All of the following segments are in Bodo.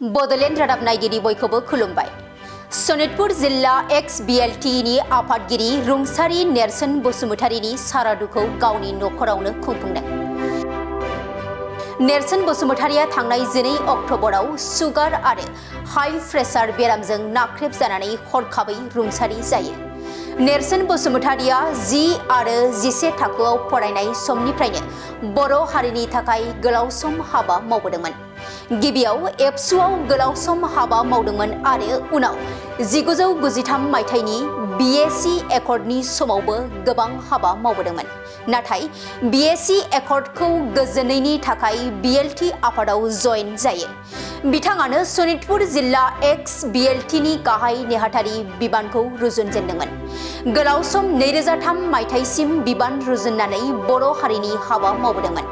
बड'लेण्ड रादाब नायगिरि बयखौबो खुलुमबाय। सनितपुर जिल्ला एक्स-BLT आफादगिरि रुंसारि नेरसोन बसुमतारीनि सारादुखौ गावनि नख'रावनो खुंफुंदों। नेरसोन बसुमतारीया थांनाय 2 अक्ट'बराव सुगार आरो हाई प्रेसार बेरामजों नाख्रेबजानानै हरखाबै रुंसारि जायो। नेरसोन बसुमतारीया 10 आरो 11 थाखोआव फरायनाय समनिफ्रायनो बर' हारिनि थाखाय गोलाव सम हाबा मावबोदोंमोन। गिबियाव एबसुआव गोलाव सम हाबा मावदोंमोन आरो उनाव 1993 मायथाइनि BSc एकर्डनि समावबो गोबां हाबा मावबोदोंमोन। नाथाय BSc एकर्डखौ गोजोनैनि थाखाय BLT आफादाव जयेन जायो। बिथाङानो सनितपुर जिल्ला एक्स-BLTनि गाहाय नेहाथारि बिबानखौ रुजुनजेनदोंमोन। गोलाव सम 2003 मायथाइसिम बिबान रुजुननानै बर' हारिनि हाबा मावबोदोंमोन।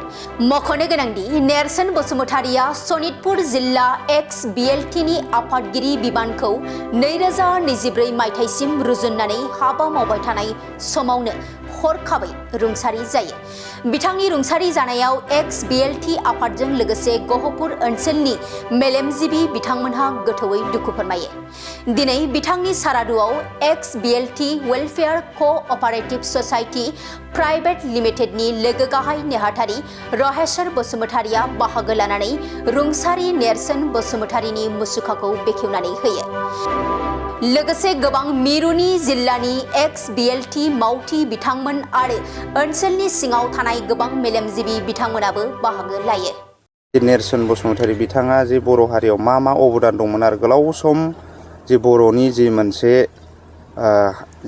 मख'नो गोनांदि नेरसोन बसुमतारीया सनितपुर जिल्ला एक्स-BLTनि आफादगिरि बिबानखौ 2024 मायथाइसिम रुजुननानै हाबा मावबाय थानाय समावनो हरखाबै रुंसारि जायो। बिथांनि रुंसारि जानायाव एक्स-BLT आफादजों लोगोसे गहपुर ओनसोलनि मेलेमजिबि बिथांमोनहा गोथौयै दुखु फोरमायो। दिनै बिथांनि सारादुआव एक्स-BLT वेलफेयार क'अपारेटिभ ससाइटि प्राइभेट लिमिटेडनि लोगो गाहाय नेहाथारि रहेश्वर बसुमतारीया बाहागो लानानै रुंसारि नेरसोन बसुमतारीनि मुसुखाखौ बेखेवनानै होयो। लोगोसे गोबां मिरुनि जिल्लानि एक्स-BLT मावथि बिथांमोन आरो ओनसोलनि सिङाव थानाय गोबां मेलेमजिबि बिथांमोनाबो बाहागो लायो। नेरसोन बसुमतारी बिथाङा जे बर' हारियाव मा अबदान दंमोन आरो गोलाव सम जे बर'नि जि मोनसे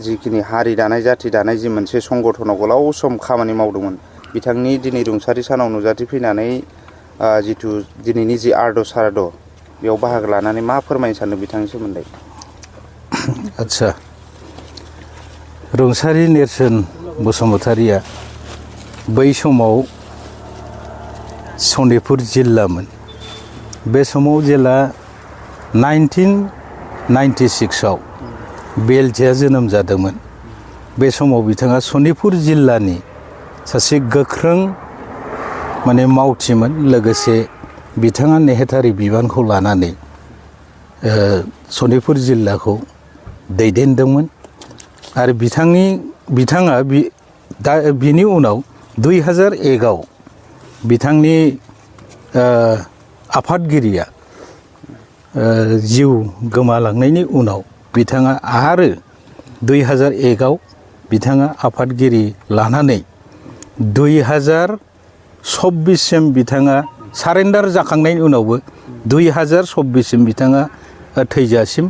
जिखिनि हारि दानाय जाथि दानाय जि मोनसे संगठनाव गोलाव सम खामानि मावदोंमोन। बिथांनि दिनै रुंसारि सानाव नुजाथिफैनानै जिथु दिनैनि जि आर्द साराद बेयाव बाहागो लानानै मा फोरमायनो सानदों बिथांनि सोमोन्दै? आच्छा, रुंसारि नेरसोन बसुमतारीया बै समाव सनितपुर जिल्लामोन। बे समाव जेला 1996 आव BLTआ जोनोम जादोंमोन। बे समाव बिथाङा सनितपुर जिल्लानि सासे गोख्रों मावथिमोन। लोगोसे बिथाङा नेहाथारि बिबानखौ लानानै सनितपुर जिल्लाखौ दैदेनदोंमोन आरो बिथाङा बिनि उनाव 2001 आव बिथांनि आफादगिरिया जिउ गोमालांनायनि उनाव बिथाङा आरो 2001 आव बिथाङा आफादगिरि लानानै 2024 सिम बिथाङा सारेन्डार जाखांनायनि उनावबो 2024 सिम बिथाङा थैजासिम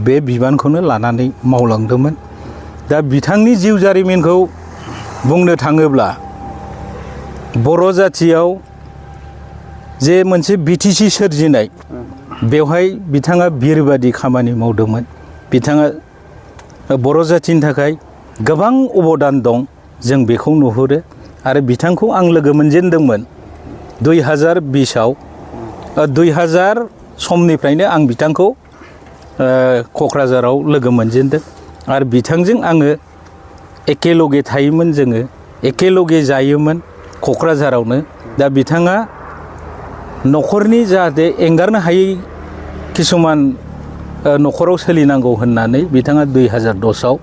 बे बिबानखौनो लानानै मावलांदोंमोन। दा बिथांनि जिउ जारिमिनखौ बुंनो थाङोब्ला बर' जाथियाव जे मोनसे BTC सोरजिनाय बेवहाय बिथाङा बिरबादि खामानि मावदोंमन। बिथाङा बर' जाथिनि थाखाय गोबां अबदान दं, जों बेखौ नुहुरो। आरो बिथांखौ आं लोगो मोनजेनदोंमोन 2020 आव। 2000 समनिफ्रायनो आं बिथांखौ क'क्राझाराव लोगो मोनजेनदों आरो बिथांजों आङो एखेलगे थायोमोन, जोङो एखेलगे जायोमोन क'क्राझारावनो। दा बिथाङा नख'रनि जाहाथे एंगारनो हायै किसुमान नख'राव सोलिनांगौ होननानै बिथाङा 2010 आव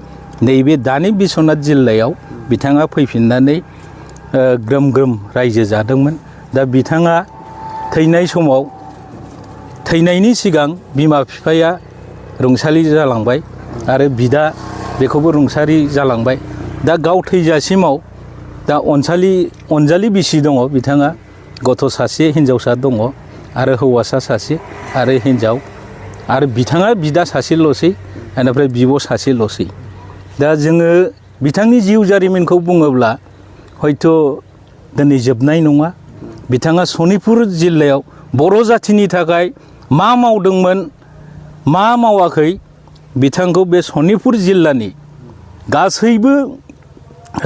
नैबे दानि बिश्वनाथ जिल्लायाव बिथाङा फैफिननानै ग्रोम ग्रोम रायजो जादोंमोन। दा बिथाङा थैनाय समाव थैनायनि सिगां बिमा बिफाया रुंसारि जालांबाय आरो बिदा बेखौबो रुंसारि जालांबाय। दा गाव थैजासिमाव दा अनजालि बिसि दङ बिथाङा, गथ' सासे हिन्जावसा दङ आरो हौवासा सासे आरो हिन्जाव, आरो बिथाङा बिदा सासेल'सै, बेनिफ्राय बिब' सासेल'सै। दा जोङो बिथांनि जिउ जारिमिनखौ बुङोब्ला हयथ' दिनै जोबनाय नङा। बिथाङा सनितपुर जिल्लायाव बर' जाथिनि थाखाय मा मावदोंमोन मा मावाखै, बिथांखौ बे सनितपुर जिल्लानि गासैबो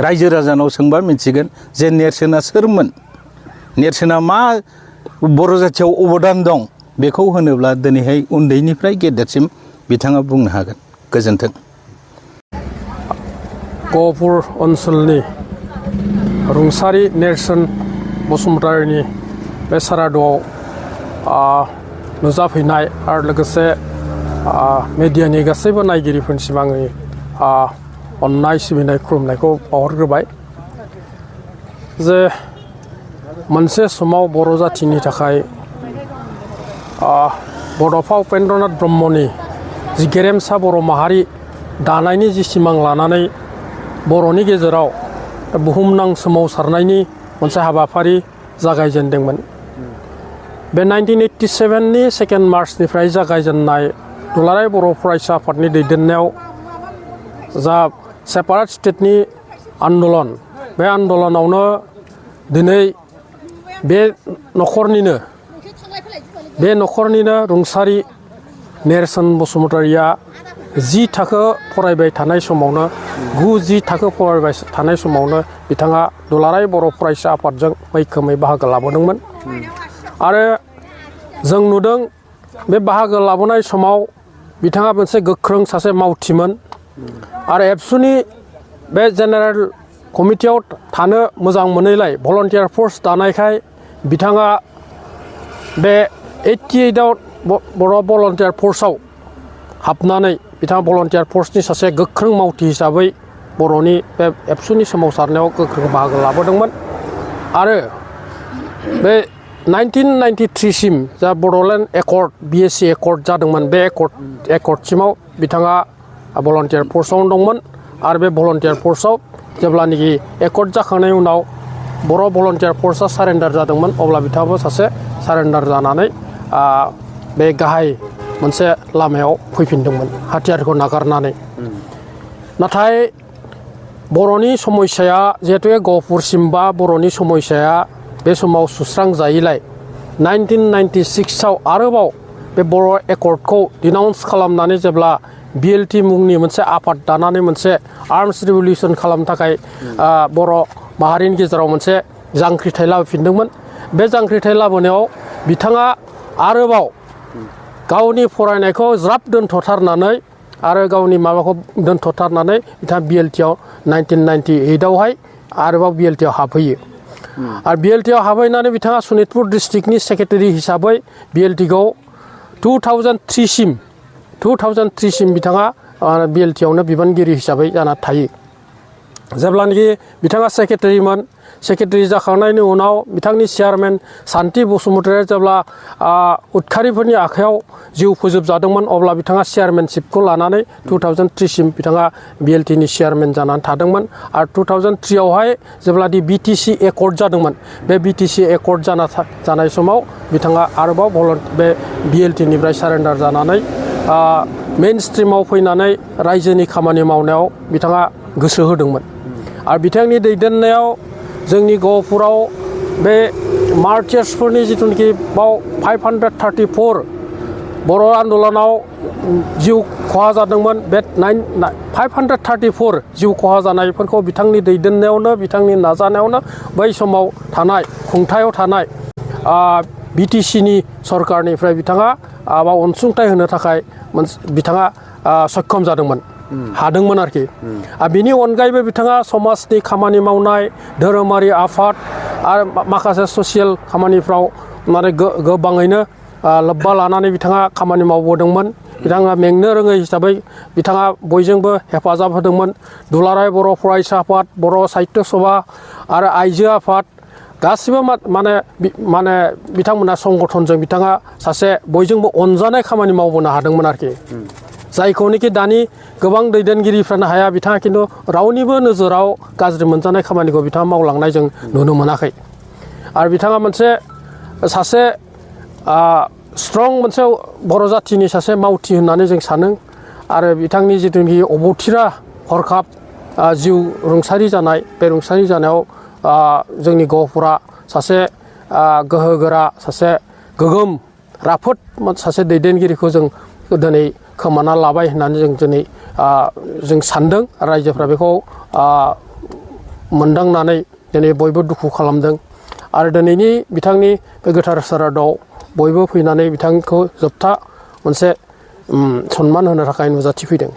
रायजो राजानाव सोंबा मिथिगोन जे नेरसोना सोरमोन, नेरसोना मा बर' जाथियाव अबदान दं। बेखौ होनोब्ला दिनैहाय उन्दैनिफ्राय गेदेरसिम बिथाङा बुंनो हागोन। गोजोन्थों। गहपुर ओनसोलनि रुंसारि नेरसोन बसुमतारीनि बे सारादुआव नुजाफैनाय आरो लोगोसे मेडियानि गासैबो नायगिरिफोरनिसिम आंनि अननाय सिबिनाय खुलुमनायखौ बावहरग्रोबाय जे मोनसे समाव बर' जाथिनि थाखाय बड'फा उपेन्द्रनाथ ब्रह्मनि जि गेरेमसा बर' माहारि दानायनि जि सिमां लानानै बर'नि गेजेराव बुहुमनां सोमावसारनायनि मोनसे हाबाफारि जागायजेनदोंमोन। बे 1987नि 2 मार्चनिफ्राय जागायजेननाय दुलाराय बर' फरायसा आफादनि दैदेननायाव जा सेपारेट स्टेटनि आन्दलन बे आन्दलनावनो दिनै बे नख'रनिनो रुंसारि नेरसोन बसुमतारिया 10 थाखो फरायबाय थानाय समावनो 9-10 थाखो फरायबाय थानाय समावनो बिथाङा दुलाराय बर' फरायसा आफादजों मैखोमै बाहागो लाबोदोंमोन आरो जों नुदों बे बाहागो लाबोनाय समाव बिथाङा मोनसे गोख्रों सासे मावथिमोन आरो एबसुनि बे जेनेरेल कमिटियाव थानो मोजां मोनैलाय भलन्टियार फर्स दानायखाय बिथाङा बे 88आव बर' भलन्टियार फर्सआव हाबनानै बिथाङा भलन्टियार फर्सनि सासे गोख्रों मावथि हिसाबै बर'नि बे एबसुनि सोमावसारनायाव गोख्रों बाहागो लाबोदोंमोन आरो बे 1993सिम जा बड'लेण्ड एकर्ड BSc एकर्ड जादोंमोन बे एकर्डसिमाव बिथाङा भलन्टियार फर्सआवनो दंमोन आरो बे भलन्टियार फर्सआव जेब्लानोखि एकर्ड जाखांनायनि उनाव बर' भलन्टियार फर्सआ सारेन्डार जादोंमोन अब्ला बिथाङाबो सासे सारेन्डार जानानै बे गाहाय मोनसे लामायाव फैफिनदोंमोन हाथियारखौ नागारनानै। नाथाय बर'नि समस्याया जिहेतु गहपुरसिमबा बर'नि समस्याया बे समाव सुस्रांजायैलाय 1996आव आरोबाव बे बर' एकर्डखौ डिनाउन्स खालामनानै जेब्ला BLT मुंनि मोनसे आफाद दानानै मोनसे आर्मस रिभलिउसन खालामनो थाखाय बर' माहारिनि गेजेराव मोनसे जांख्रिथाय लाबोफिनदोंमोन। बे जांख्रिथाय लाबोनायाव बिथाङा आरोबाव गावनि फरायनायखौ ज्राब दोनथ'थारनानै आरो गावनि माबाखौ दोनथ'थारनानै बिथाङा BLTआव 1998आवहाय आरोबाव BLTआव हाबहैयो आरो BLTआव हाबहैनानै बिथाङा सनितपुर डिस्ट्रिक्टनि सेक्रेटारि हिसाबै BLTखौ 2003सिम बिथाङा BLTआवनो बिबानगिरि हिसाबै जाना थायो। जेब्लानोखि बिथाङा सेक्रेटारि जाखांनायनि उनाव बिथांनि चेयारमेन सान्ति बसुमतारिया जेब्ला उदखारिफोरनि आखायाव जिउ फोजोबजादोंमोन अब्ला बिथाङा चेयारमेनशिपखौ लानानै 2003सिम बिथाङा BLTनि चेयारमेन जानानै थादोंमोन आरो 2003आवहाय जेब्लादि BTC एकर्ड जादोंमोन बे BTC एकर्ड जानाय समाव बिथाङा आरोबाव बे BLTनिफ्राय सारेन्डार जानानै मेइन स्ट्रिमाव फैनानै रायजोनि खामानि मावनायाव बिथाङा गोसो होदोंमोन आरो बिथांनि दैदेननायाव जोंनि गहपुराव बे मार्टियार्सफोरनि जिथुनाखि बाव 534 बर' आन्दलनाव जिउ खहा जादोंमोन बे 534 जिउ खहा जानायफोरखौ बिथांनि दैदेननायावनो बिथांनि नाजानायावनो बै समाव थानाय खुंथायाव थानाय BTCनि सरकारनिफ्राय बिथाङा अनसुंथाइ होनो थाखाय बिथाङा सक्षम जादोंमोन हादोंमोन आरोखि बिनि अनगायैबो बिथाङा समाजनि खामानि मावनाय धोरोमारि आफाद आरो माखासे ससियेल खामानिफ्राव माने गोबाङैनो लोब्बा लानानै बिथाङा खामानि मावबोदोंमोन। बिथाङा मेंनो रोङै हिसाबै बिथाङा बयजोंबो हेफाजाब होदोंमोन। दुलाराय बर' फरायसा आफाद बर' साहित्य सभा आरो आइजो आफाद गासिबो माने बिथांमोना संगठनजों बिथाङा सासे बयजोंबो अनजानाय खामानि मावबोनो हादोंमोन आरोखि जायखौनोखि दानि गोबां दैदेनगिरिफ्रानो हाया बिथाङा खिन्थु रावनिबो नोजोराव गाज्रि मोनजानाय खामानिखौ बिथाङा मावलांनाय जों नुनो मोनाखै आरो बिथाङा सासे स्ट्रं मोनसे बर' जाथिनि सासे मावथि होननानै जों सानो आरो बिथांनि जिथुनाखि अबथिरा हरखाब जिउ रुंसारि जानाय बे रुंसारि जानायाव जोंनि गहपुरा सासे गोहोगोरा सासे गोगोम राफोद सासे दैदेनगिरिखौ जों दिनै खोमाना लाबाय होननानै जों दिनै जों सानदों रायजोफ्रा बेखौ मोनदांनानै दिनै बयबो दुखु खालामदों आरो दिनैनि बिथांनि बे गोथार सारादुआव बयबो फैनानै बिथांखौ जोबथा मोनसे सनमान होनो थाखाय नुजाथिफैदों।